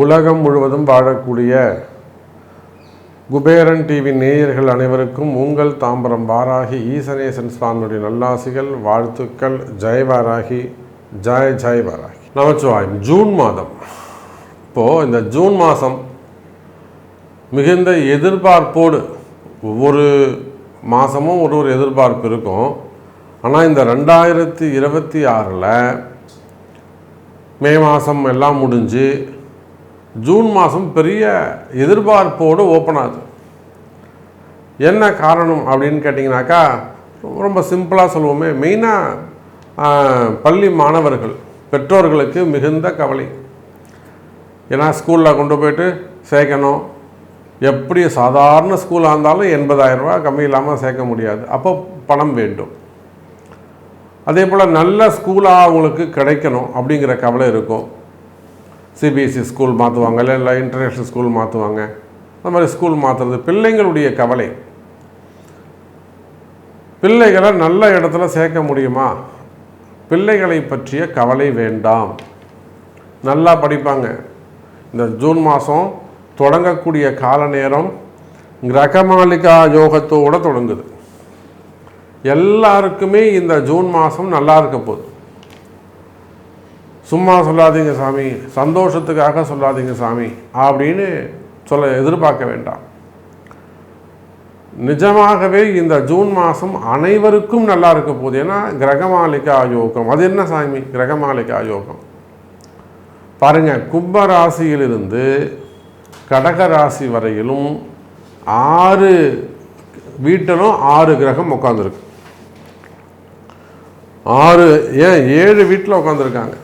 உலகம் முழுவதும் வாழக்கூடிய குபேரன் டிவி நேயர்கள் அனைவருக்கும் உங்கள் தாம்பரம் வாராகி ஈசனேசன் சுவாமியுடைய நல்லாசிகள், வாழ்த்துக்கள். ஜெய் வாராகி, ஜெய் ஜெய் வாராகி. நமச்சிவாயம். ஜூன் மாதம். இப்போது இந்த ஜூன் மாதம் மிகுந்த எதிர்பார்ப்போடு, ஒவ்வொரு மாதமும் ஒரு எதிர்பார்ப்பு இருக்கும். ஆனால் இந்த 2026 மே மாதம் எல்லாம் முடிஞ்சு ஜூன் மாதம் பெரிய எதிர்பார்ப்போடு ஓப்பன் ஆகுது. என்ன காரணம் அப்படின்னு கேட்டிங்கனாக்கா, ரொம்ப சிம்பிளாக சொல்லுவோமே, மெயினாக பள்ளி மாணவர்கள் பெற்றோர்களுக்கு மிகுந்த கவலை. ஏன்னா ஸ்கூலில் கொண்டு போய்ட்டு சேர்க்கணும். எப்படி சாதாரண ஸ்கூலாக இருந்தாலும் 80,000 ரூபா கம்மி இல்லாமல் சேர்க்க முடியாது. அப்போ பணம் வேண்டும். அதே போல் நல்ல ஸ்கூலாக அவங்களுக்கு கிடைக்கணும் அப்படிங்கிற கவலை இருக்கும். சிபிஎஸ்சி ஸ்கூல் மாற்றுவாங்க, இல்லை இன்டர்நேஷ்னல் ஸ்கூல் மாற்றுவாங்க. அந்த மாதிரி ஸ்கூல் மாற்றுறது பிள்ளைங்களுடைய கவலை. பிள்ளைகளை நல்ல இடத்துல சேர்க்க முடியுமா? பிள்ளைகளை பற்றிய கவலை வேண்டாம். நல்லா படிப்பாங்க. இந்த ஜூன் மாதம் தொடங்கக்கூடிய கால நேரம் கிரகமாலிகா யோகத்தோடு தொடங்குது. எல்லாருக்குமே இந்த ஜூன் மாதம் நல்லா இருக்க போகுது. சும்மா சொல்லாதீங்க சாமி, சந்தோஷத்துக்காக சொல்லாதீங்க சாமி அப்படின்னு எதிர்பார்க்க வேண்டாம். நிஜமாகவே இந்த ஜூன் மாதம் அனைவருக்கும் நல்லா இருக்க போகுது. ஏன்னா கிரகமாலிகா யோகம். அது என்ன சாமி கிரகமாலிகா யோகம்? பாருங்கள், கும்ப ராசியிலிருந்து கடக ராசி வரையிலும் 6 வீட்டிலும் 6 கிரகம் உட்காந்துருக்கு. 7 வீட்டில் உட்காந்துருக்காங்க.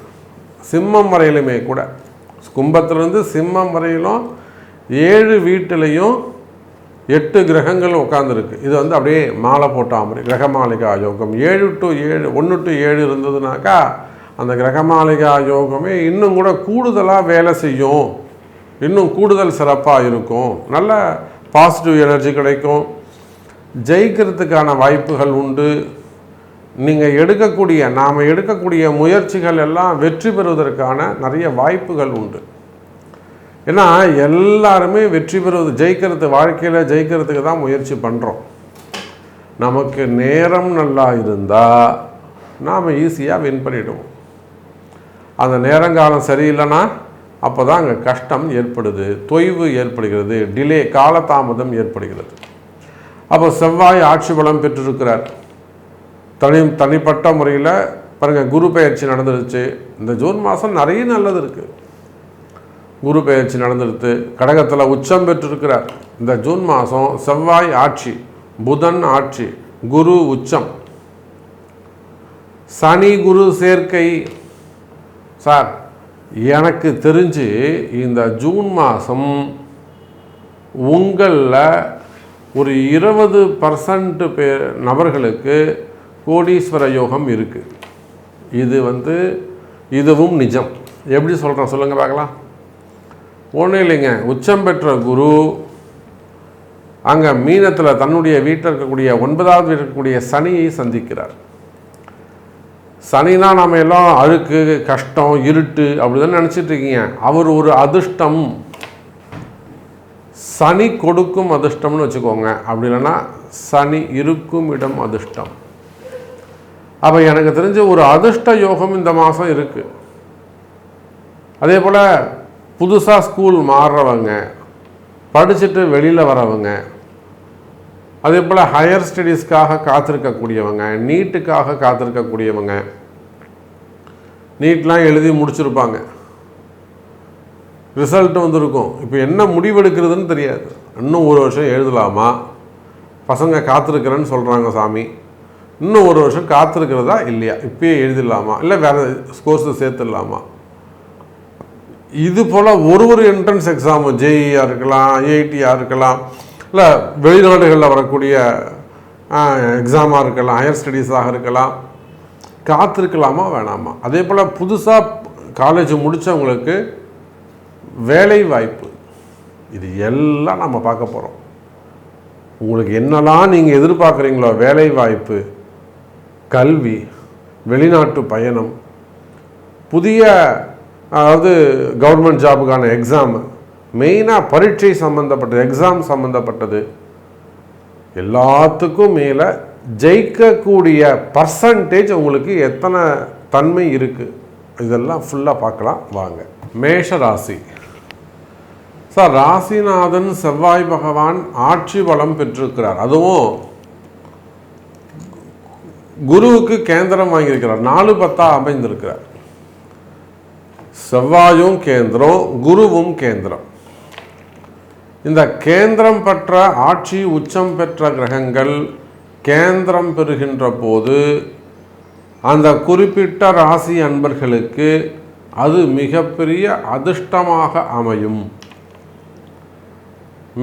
சிம்மம் வரையிலுமே கூட, கும்பத்திலிருந்து சிம்மம் வரையிலும் 7 வீட்டிலையும் 8 கிரகங்கள் உட்காந்துருக்கு. இது அப்படியே மாலை போட்ட மாதிரி கிரகமாலிகா யோகம். 7 to 7 1 to 7 இருந்ததுனாக்கா அந்த கிரகமாலிகா யோகமே இன்னும் கூட கூடுதலாக வேலை செய்யும், இன்னும் கூடுதல் சிறப்பாக இருக்கும். நல்ல பாசிட்டிவ் எனர்ஜி கிடைக்கும். ஜெயிக்கிறதுக்கான வாய்ப்புகள் உண்டு. நீங்கள் நாம் எடுக்கக்கூடிய முயற்சிகள் எல்லாம் வெற்றி பெறுவதற்கான நிறைய வாய்ப்புகள் உண்டு. ஏன்னா எல்லாருமே வெற்றி பெறுவது, ஜெயிக்கிறது, வாழ்க்கையில் ஜெயிக்கிறதுக்கு தான் முயற்சி பண்ணுறோம். நமக்கு நேரம் நல்லா இருந்தால் நாம் ஈஸியாக வின் பண்ணிவிடுவோம். அந்த நேரங்காலம் சரியில்லைன்னா அப்போ தான் அங்கே கஷ்டம் ஏற்படுது, தொய்வு ஏற்படுகிறது, டிலே, காலதாமதம் ஏற்படுகிறது. அப்போ செவ்வாய் ஆட்சி பலம் பெற்றிருக்கிறார். தனிப்பட்ட முறையில் பாருங்கள், குரு பெயர்ச்சி நடந்துருச்சு. இந்த ஜூன் மாதம் நிறைய நல்லது இருக்குது. குரு பெயர்ச்சி நடந்துடுது. கடகத்தில் உச்சம் பெற்றிருக்கிறார். இந்த ஜூன் மாதம் செவ்வாய் ஆட்சி, புதன் ஆட்சி, குரு உச்சம், சனி குரு சேர்க்கை. சார், எனக்கு தெரிஞ்சு இந்த ஜூன் மாதம் உங்களில் ஒரு 20% நபர்களுக்கு கோடீஸ்வர யோகம் இருக்குது. இதுவும் நிஜம். எப்படி சொல்கிறேன் சொல்லுங்கள் பார்க்கலாம். ஒன்றும் இல்லைங்க, உச்சம் பெற்ற குரு அங்கே மீனத்தில் தன்னுடைய வீட்டில் இருக்கக்கூடிய 9வது இருக்கக்கூடிய சனியை சந்திக்கிறார். சனினா நம்ம எல்லாம் அழுக்கு, கஷ்டம், இருட்டு அப்படி தான் நினச்சிட்டு இருக்கீங்க. அவர் ஒரு அதிர்ஷ்டம், சனி கொடுக்கும் அதிர்ஷ்டம்னு வச்சுக்கோங்க. அப்படி இல்லைன்னா சனி இருக்கும் இடம் அதிர்ஷ்டம். அப்போ எனக்கு தெரிஞ்ச ஒரு அதிர்ஷ்ட யோகம் இந்த மாதம் இருக்குது. அதே போல் புதுசாக ஸ்கூல் மாறுறவங்க, படிச்சுட்டு வெளியில் வரவங்க, அதே போல் ஹையர் ஸ்டடீஸ்க்காக காத்திருக்கக்கூடியவங்க, நீட்டுக்காக காத்திருக்கக்கூடியவங்க, நீட்லாம் எழுதி முடிச்சிருப்பாங்க, ரிசல்ட் வந்துருக்கும். இப்போ என்ன முடிவெடுக்கிறதுன்னு தெரியாது. இன்னும் 1 வருஷம் எழுதலாமா? பசங்க காத்திருக்கிறேன்னு சொல்கிறாங்க சாமி. இன்னும் 1 வருஷம் காத்திருக்கிறதா இல்லையா? இப்பயே எழுதிடலாமா, இல்லை வேறு கோர்ஸு சேர்த்துடலாமா? இது போல் ஒரு என்ட்ரன்ஸ் எக்ஸாமு, ஜேஇஆ இருக்கலாம், ஐஐடியாக இருக்கலாம், இல்லை வெளிநாடுகளில் வரக்கூடிய எக்ஸாமாக இருக்கலாம், ஹையர் ஸ்டடீஸாக இருக்கலாம். காத்திருக்கலாமா வேணாமா? அதே போல் புதுசாக காலேஜ் முடித்தவங்களுக்கு வேலை வாய்ப்பு, இது எல்லாம் நம்ம பார்க்க போகிறோம். உங்களுக்கு என்னெல்லாம் நீங்கள் எதிர்பார்க்குறீங்களோ வேலை வாய்ப்பு, கல்வி, வெளிநாட்டு பயணம், புதிய அதாவது கவர்மெண்ட் ஜாபுக்கான எக்ஸாம், மெயினாக பரீட்சை சம்மந்தப்பட்டது, எக்ஸாம் சம்மந்தப்பட்டது, எல்லாத்துக்கும் மேலே ஜெயிக்கக்கூடிய பர்சன்டேஜ் உங்களுக்கு எத்தனை தன்மை இருக்குது, இதெல்லாம் ஃபுல்லாக பார்க்கலாம் வாங்க. மேஷ ராசி. சார், ராசிநாதன் செவ்வாய் பகவான் ஆட்சி பலம் பெற்றிருக்கிறார். அதுவும் குருவுக்கு கேந்திரம் வாங்கியிருக்கிறார். 4-10 அமைந்திருக்கிறார். செவ்வாயும் கேந்திரம், குருவும் கேந்திரம். இந்த கேந்திரம் பெற்ற ஆட்சி உச்சம் பெற்ற கிரகங்கள் கேந்திரம் பெறுகின்ற போது அந்த குறிப்பிட்ட ராசி அன்பர்களுக்கு அது மிகப்பெரிய அதிர்ஷ்டமாக அமையும்.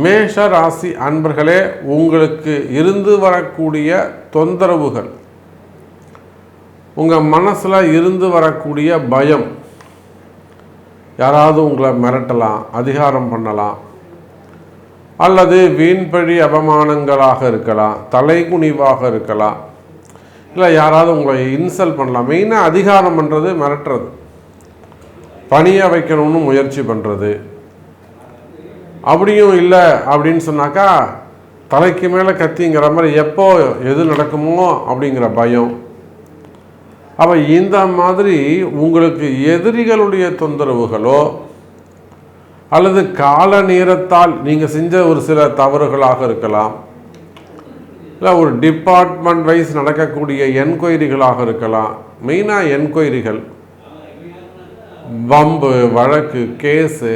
மேஷ ராசி அன்பர்களே, உங்களுக்கு இருந்து வரக்கூடிய தொந்தரவுகள், உங்கள் மனசில் இருந்து வரக்கூடிய பயம், யாராவது உங்களை மிரட்டலாம், அதிகாரம் பண்ணலாம், அல்லது வீண்பழி அவமானங்களாக இருக்கலாம், தலைகுனிவாக இருக்கலாம், இல்லை யாராவது உங்களை இன்சல்ட் பண்ணலாம். மெயினாக அதிகாரம் பண்ணுறது, மிரட்டுறது, பணியை வைக்கணும்னு முயற்சி பண்ணுறது. அப்படியும் இல்லை அப்படின்னு சொன்னாக்கா தலைக்கு மேலே கத்திங்கிற மாதிரி எப்போ எது நடக்குமோ அப்படிங்கிற பயம். அப்போ இந்த மாதிரி உங்களுக்கு எதிரிகளுடைய தொந்தரவுகளோ அல்லது கால நேரத்தால் நீங்கள் செஞ்ச ஒரு சில தவறுகளாக இருக்கலாம், இல்லை ஒரு டிபார்ட்மெண்ட் வைஸ் நடக்கக்கூடிய என்கொயரிகளாக இருக்கலாம். மெயினாக என்கொயரிகள், வம்பு வழக்கு, கேஸு,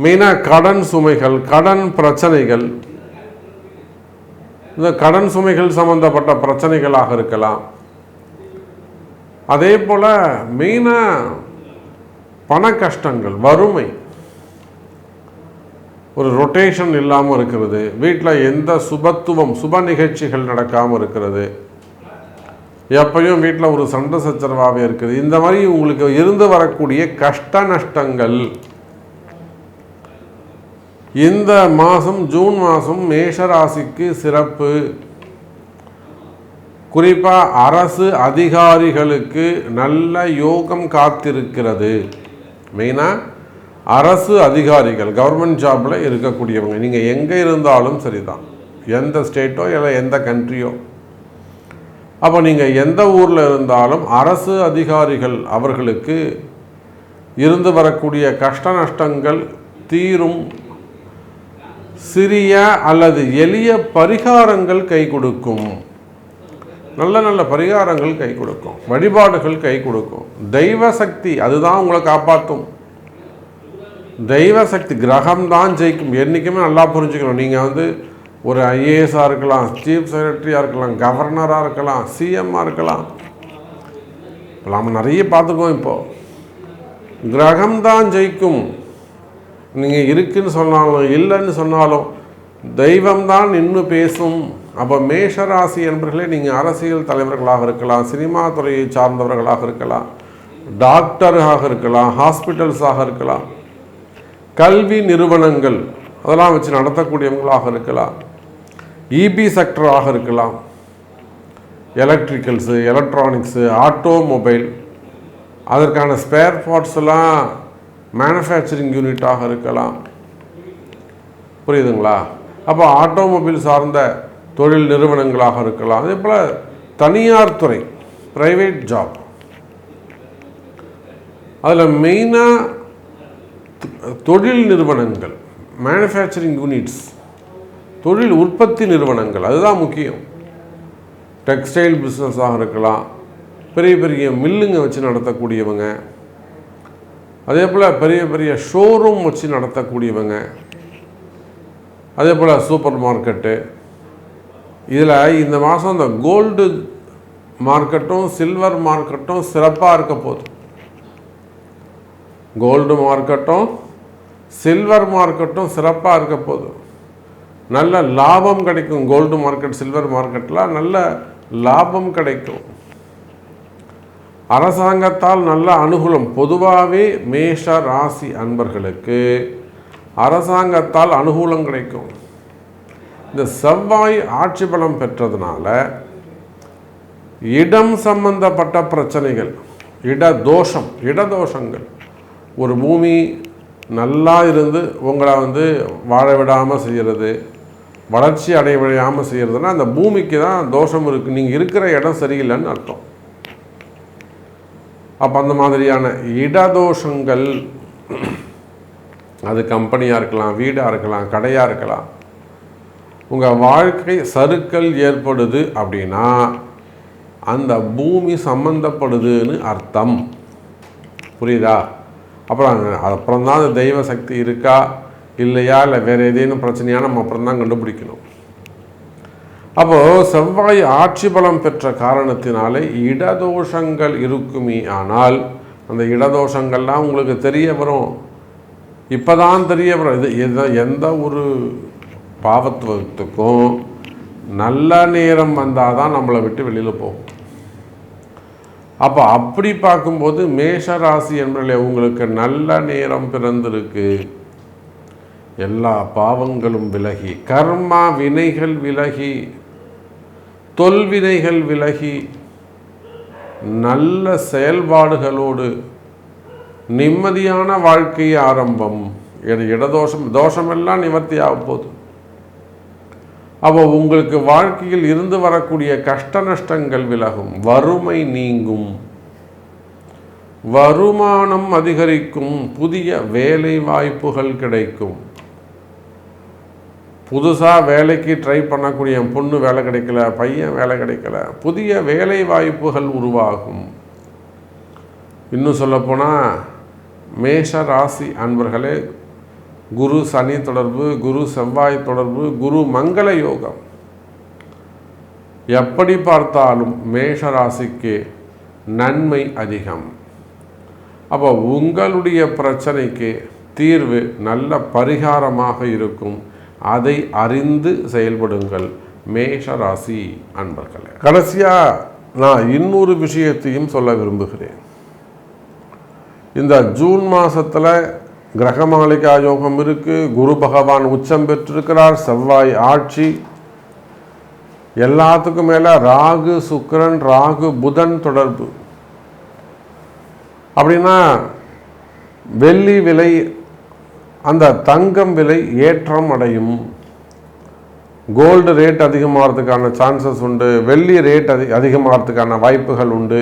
மெயினாக கடன் சுமைகள், கடன் பிரச்சனைகள், இந்த கடன் சுமைகள் சம்பந்தப்பட்ட பிரச்சனைகளாக இருக்கலாம். அதே போல் மெயினாக பண கஷ்டங்கள், வறுமை, ஒரு ரொட்டேஷன் இல்லாமல் இருக்கிறது, வீட்டில் எந்த சுப நிகழ்ச்சிகள் நடக்காமல் இருக்கிறது, எப்பயும் வீட்டில் ஒரு சண்டை சச்சரவாகவே இருக்குது. இந்த மாதிரி உங்களுக்கு இருந்து வரக்கூடிய கஷ்ட நஷ்டங்கள் இந்த மாதம் ஜூன் மாதம் மேஷராசிக்கு சிறப்பு. குறிப்பாக அரசு அதிகாரிகளுக்கு நல்ல யோகம் காத்திருக்கிறது. மெயினாக அரசு அதிகாரிகள், கவர்மெண்ட் ஜாபில் இருக்கக்கூடியவங்க, நீங்கள் எங்கே இருந்தாலும் சரிதான், எந்த ஸ்டேட்டோ இல்லை எந்த கண்ட்ரியோ, அப்போ நீங்கள் எந்த ஊரில் இருந்தாலும் அரசு அதிகாரிகள் அவர்களுக்கு இருந்து வரக்கூடிய கஷ்ட நஷ்டங்கள் தீரும். சிறிய அல்லது எளிய பரிகாரங்கள் கை கொடுக்கும். நல்ல நல்ல பரிகாரங்கள் கை கொடுக்கும், வழிபாடுகள் கை கொடுக்கும். தெய்வ சக்தி அதுதான் உங்களை காப்பாற்றும். தெய்வ சக்தி, கிரகம்தான் ஜெயிக்கும். என்றைக்குமே நல்லா புரிஞ்சுக்கணும். நீங்கள் ஒரு ஐஏஎஸ்ஸாக இருக்கலாம், சீஃப் செக்ரட்டரியாக இருக்கலாம், கவர்னராக இருக்கலாம், சிஎம்மாக இருக்கலாம், நம்ம நிறைய பார்த்துக்கோம். இப்போது கிரகம்தான் ஜெயிக்கும். நீங்கள் இருக்குன்னு சொன்னாலும் இல்லைன்னு சொன்னாலும் தெய்வம்தான் இன்னும் பேசும். அப்போ மேஷராசி என்பர்களே, நீங்கள் அரசியல் தலைவர்களாக இருக்கலாம், சினிமா துறையை சார்ந்தவர்களாக இருக்கலாம், டாக்டராக இருக்கலாம், ஹாஸ்பிட்டல்ஸாக இருக்கலாம், கல்வி நிறுவனங்கள் அதெல்லாம் வச்சு நடத்தக்கூடியவங்களாக இருக்கலாம், இபி செக்டராக இருக்கலாம், எலக்ட்ரிக்கல்ஸு, எலக்ட்ரானிக்ஸு, ஆட்டோமொபைல், அதற்கான ஸ்பேர் பார்ட்ஸ்லாம் மேனுஃபேக்சரிங் யூனிட்டாக இருக்கலாம். புரியுதுங்களா? அப்போ ஆட்டோமொபைல் சார்ந்த தொழில் நிறுவனங்களாக இருக்கலாம். அதே போல் தனியார் துறை, ப்ரைவேட் ஜாப், அதில் மெயினாக தொழில் நிறுவனங்கள், மேனுஃபேக்சரிங் யூனிட்ஸ், தொழில் உற்பத்தி நிறுவனங்கள், அதுதான் முக்கியம். டெக்ஸ்டைல் பிஸ்னஸாக இருக்கலாம், பெரிய பெரிய மில்லுங்க வச்சு நடத்தக்கூடியவங்க, அதே போல் பெரிய பெரிய ஷோரூம் வச்சு நடத்தக்கூடியவங்க, அதே போல் சூப்பர் மார்க்கெட்டு. இதில் இந்த மாதம் இந்த கோல்டு மார்க்கெட்டும் சில்வர் மார்க்கெட்டும் சிறப்பாக இருக்க போகுது. கோல்டு மார்க்கெட்டும் சில்வர் மார்க்கெட்டும் சிறப்பாக இருக்க போகுது. நல்ல லாபம் கிடைக்கும். கோல்டு மார்க்கெட், சில்வர் மார்க்கெட்டில் நல்ல லாபம் கிடைக்கும். அரசாங்கத்தால் நல்ல அனுகூலம். பொதுவாகவே மேஷ ராசி அன்பர்களுக்கு அரசாங்கத்தால் அனுகூலம் கிடைக்கும். இந்த செவ்வாய் ஆட்சி பலம் பெற்றதுனால இடம் சம்பந்தப்பட்ட பிரச்சனைகள், இடதோஷங்கள், ஒரு பூமி நல்லா இருந்து உங்களை வாழ விடாமல் செய்கிறது, வளர்ச்சி அடைய விடாமல் செய்கிறதுனா அந்த பூமிக்கு தான் தோஷம் இருக்குது, நீங்கள் இருக்கிற இடம் சரியில்லைன்னு அர்த்தம். அப்போ அந்த மாதிரியான இடதோஷங்கள், அது கம்பெனியாக இருக்கலாம், வீடாக இருக்கலாம், கடையாக இருக்கலாம், உங்கள் வாழ்க்கை சறுக்கல் ஏற்படுது அப்படின்னா அந்த பூமி சம்பந்தப்படுதுன்னு அர்த்தம். புரியுதா? அப்புறம் தான் அந்த தெய்வ சக்தி இருக்கா இல்லையா, இல்லை வேறு ஏதேனும் பிரச்சனையாக நம்ம அப்புறம் தான் கண்டுபிடிக்கணும். அப்போது செவ்வாய் ஆட்சி பலம் பெற்ற காரணத்தினாலே இடதோஷங்கள் இருக்குமே. ஆனால் அந்த இடதோஷங்கள்லாம் உங்களுக்கு தெரிய வரும், இப்போ தான் தெரிய வரும். இது எந்த ஒரு பாவத்துவத்துக்கும் நல்ல நேரம் வந்தால் தான் நம்மளை விட்டு வெளியில் போகும். அப்போ அப்படி பார்க்கும்போது மேஷ ராசி என்பதில் உங்களுக்கு நல்ல நேரம் பிறந்திருக்கு. எல்லா பாவங்களும் விலகி, கர்மா வினைகள் விலகி, தொல்வினைகள் விலகி, நல்ல செயல்பாடுகளோடு நிம்மதியான வாழ்க்கை ஆரம்பம். தோஷமெல்லாம் நிவர்த்தி ஆக போகுது. அப்போ உங்களுக்கு வாழ்க்கையில் இருந்து வரக்கூடிய கஷ்ட நஷ்டங்கள் விலகும், வறுமை நீங்கும், வருமானம் அதிகரிக்கும், புதிய வேலை வாய்ப்புகள் கிடைக்கும். புதுசாக வேலைக்கு ட்ரை பண்ணக்கூடிய பொண்ணு வேலை கிடைக்கல, பையன் வேலை கிடைக்கல, புதிய வேலை வாய்ப்புகள் உருவாகும். இன்னும் சொல்லப்போனால் மேஷ ராசி அன்பர்களே, குரு சனி தொடர்பு, குரு செவ்வாய் தொடர்பு, குரு மங்கள யோகம், எப்படி பார்த்தாலும் மேஷ ராசிக்கு நன்மை அதிகம். அப்போ உங்களுடைய பிரச்சனைக்கு தீர்வு நல்ல பரிகாரமாக இருக்கும். அதை அறிந்து செயல்படுங்கள் மேஷ ராசி அன்பர்களே. கடைசியாக நான் இன்னொரு விஷயத்தையும் சொல்ல விரும்புகிறேன். இந்த ஜூன் மாதத்தில் கிரகமாளிகா யோகம் இருக்குது, குரு பகவான் உச்சம் பெற்றிருக்கிறார், செவ்வாய் ஆட்சி, எல்லாத்துக்கும் மேலே ராகு சுக்கிரன், ராகு புதன் தொடர்பு. அப்படின்னா வெள்ளி விலை, அந்த தங்கம் விலை ஏற்றம் அடையும், கோல்டு ரேட் அதிகமாகிறதுக்கான சான்சஸ் உண்டு, வெள்ளி ரேட் அதிகமாகிறதுக்கான வாய்ப்புகள் உண்டு.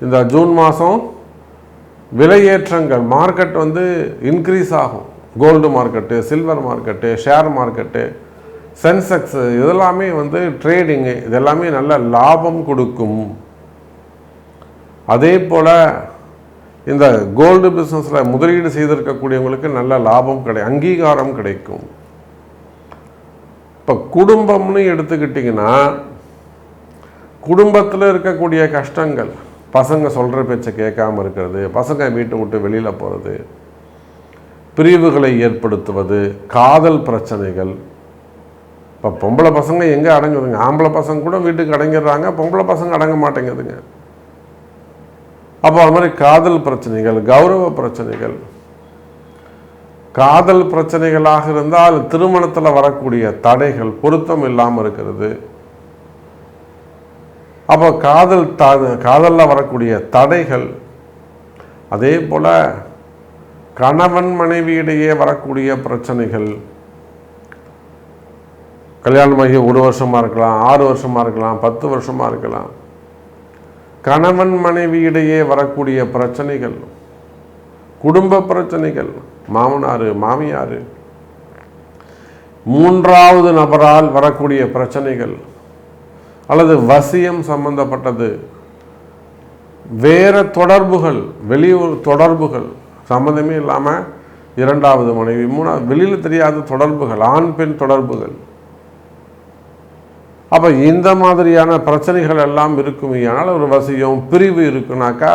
இந்த ஜூன் மாதம் விலையேற்றங்கள், மார்க்கெட் இன்க்ரீஸ் ஆகும். Gold market, silver market, share market, sensex, இதெல்லாமே ட்ரேடிங்கு, இதெல்லாமே நல்ல லாபம் கொடுக்கும். அதே போல் இந்த கோல்டு பிஸ்னஸில் முதலீடு செய்திருக்கக்கூடியவங்களுக்கு நல்ல லாபம் அங்கீகாரம் கிடைக்கும். இப்போ குடும்பம்னு எடுத்துக்கிட்டிங்கன்னா, குடும்பத்தில் இருக்கக்கூடிய கஷ்டங்கள், பசங்க சொல்கிற பேச்சை கேட்காமல் இருக்கிறது, பசங்க வீட்டை விட்டு வெளியில் போகிறது, பிரிவுகளை ஏற்படுத்துவது, காதல் பிரச்சனைகள். இப்போ பொம்பளை பசங்க எங்கே அடங்குதுங்க? ஆம்பளை பசங்க கூட வீட்டுக்கு அடங்கிடுறாங்க, பொம்பளை பசங்க அடங்க மாட்டேங்குதுங்க. அப்போ அது மாதிரி காதல் பிரச்சனைகள், கௌரவ பிரச்சனைகள், காதல் பிரச்சனைகளாக இருந்தால் திருமணத்தில் வரக்கூடிய தடைகள், பொருத்தம் இல்லாமல் இருக்கிறது. அப்போ காதலில் வரக்கூடிய தடைகள், அதே போல் கணவன் மனைவியிடையே வரக்கூடிய பிரச்சனைகள், கல்யாணமாகி 1 வருஷமாக இருக்கலாம், 6 வருஷமாக இருக்கலாம், 10 வருஷமாக இருக்கலாம். கணவன் மனைவியிடையே வரக்கூடிய பிரச்சனைகள், குடும்ப பிரச்சனைகள், மாமனார் மாமியார், 3வது நபரால் வரக்கூடிய பிரச்சனைகள், அல்லது வசியம் சம்பந்தப்பட்டது, வேறு தொடர்புகள், வெளியூர் தொடர்புகள், சம்மந்தமே இல்லாமல் 2வது மனைவி, 3வது வெளியில் தெரியாத தொடர்புகள், ஆண் பெண் தொடர்புகள். அப்போ இந்த மாதிரியான பிரச்சனைகள் எல்லாம் இருக்குமே. ஆனால் ஒரு வசியம், பிரிவு இருக்குனாக்கா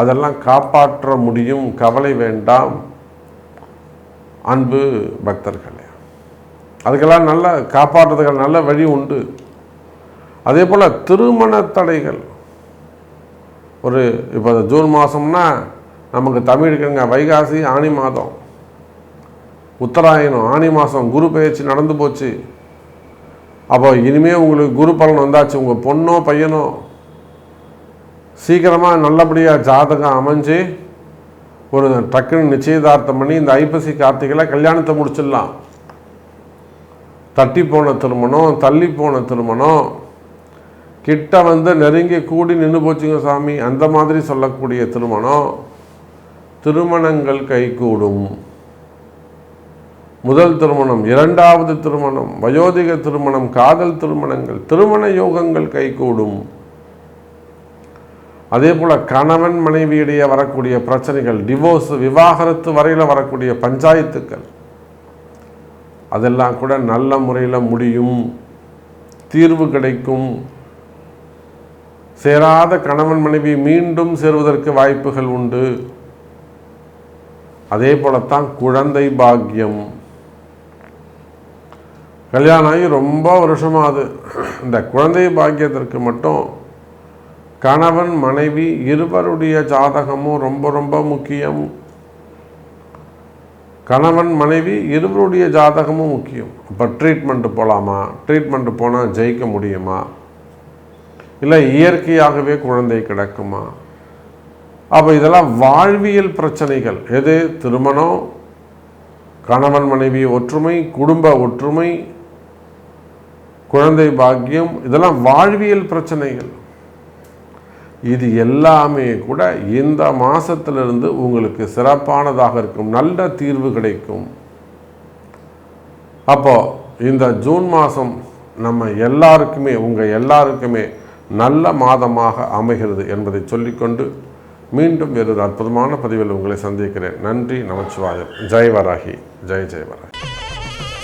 அதெல்லாம் காப்பாற்ற முடியும். கவலை வேண்டாம் அன்பு பக்தர்களே, அதுக்கெல்லாம் நல்ல காப்பாற்றுறதுக்கு நல்ல வழி உண்டு. அதே போல் திருமண தடைகள், இப்போ ஜூன் மாதம்னா நமக்கு தமிழுக்குங்க வைகாசி, ஆனி மாதம், உத்தராயணம், ஆனி மாதம் குரு பெயர்ச்சி நடந்து போச்சு. அப்போ இனிமேல் உங்களுக்கு குரு பலன் வந்தாச்சு. உங்கள் பொண்ணோ பையனோ சீக்கிரமாக நல்லபடியாக ஜாதகம் அமைஞ்சு ஒரு டக்குன்னு நிச்சயதார்த்தம் பண்ணி இந்த ஐப்பசி கார்த்திகையில் கல்யாணத்தை முடிச்சிடலாம். தட்டி போன திருமணம், தள்ளி போன திருமணம், கிட்ட வந்து நெருங்கி கூடி நின்று போச்சுங்க சாமி, அந்த மாதிரி சொல்லக்கூடிய திருமணம், திருமணங்கள் கைகூடும். முதல் திருமணம், இரண்டாவது திருமணம், வயோதிக திருமணம், காதல் திருமணங்கள், திருமண யோகங்கள் கைகூடும். அதே போல் கணவன் மனைவியிடையே வரக்கூடிய பிரச்சனைகள், டிவோர்ஸ், விவாகரத்து வரையில் வரக்கூடிய பஞ்சாயத்துக்கள், அதெல்லாம் கூட நல்ல முறையில் முடியும், தீர்வு கிடைக்கும். சேராத கணவன் மனைவி மீண்டும் சேருவதற்கு வாய்ப்புகள் உண்டு. அதே போலத்தான் குழந்தை பாக்கியம். கல்யாணம் ஆகி ரொம்ப வருஷமாகுது, இந்த குழந்தை பாக்கியத்திற்கு மட்டும் கணவன் மனைவி இருவருடைய ஜாதகமும் ரொம்ப ரொம்ப முக்கியம். கணவன் மனைவி இருவருடைய ஜாதகமும் முக்கியம். இப்போ ட்ரீட்மெண்ட்டு போகலாமா, ட்ரீட்மெண்ட்டு போனால் ஜெயிக்க முடியுமா, இல்லை இயற்கையாகவே குழந்தை கிடைக்குமா? அப்போ இதெல்லாம் வாழ்வியல் பிரச்சனைகள். எது? திருமணம், கணவன் மனைவி ஒற்றுமை, குடும்ப ஒற்றுமை, குழந்தை பாக்கியம், இதெல்லாம் வாழ்வியல் பிரச்சனைகள். இது எல்லாமே கூட இந்த மாதத்திலிருந்து உங்களுக்கு சிறப்பானதாக இருக்கும், நல்ல தீர்வு கிடைக்கும். அப்போ இந்த ஜூன் மாதம் நம்ம எல்லாருக்குமே, உங்கள் எல்லாருக்குமே நல்ல மாதமாக அமைகிறது என்பதை சொல்லிக்கொண்டு மீண்டும் வேறொரு அற்புதமான பதிவில் உங்களை சந்திக்கிறேன். நன்றி, நமச்சிவாயம். ஜெய் வராகி, ஜெய் ஜெய் வராகி.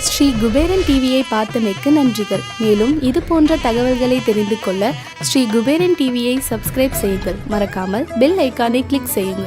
ஸ்ரீ குபேரன் டிவியை பார்த்தமைக்கு நன்றிகள். மேலும் இது போன்ற தகவல்களை தெரிந்து கொள்ள ஸ்ரீ குபேரன் டிவியை சப்ஸ்கிரைப் செய்யுங்கள். மறக்காமல் பெல் ஐக்கானை கிளிக் செய்யுங்கள்.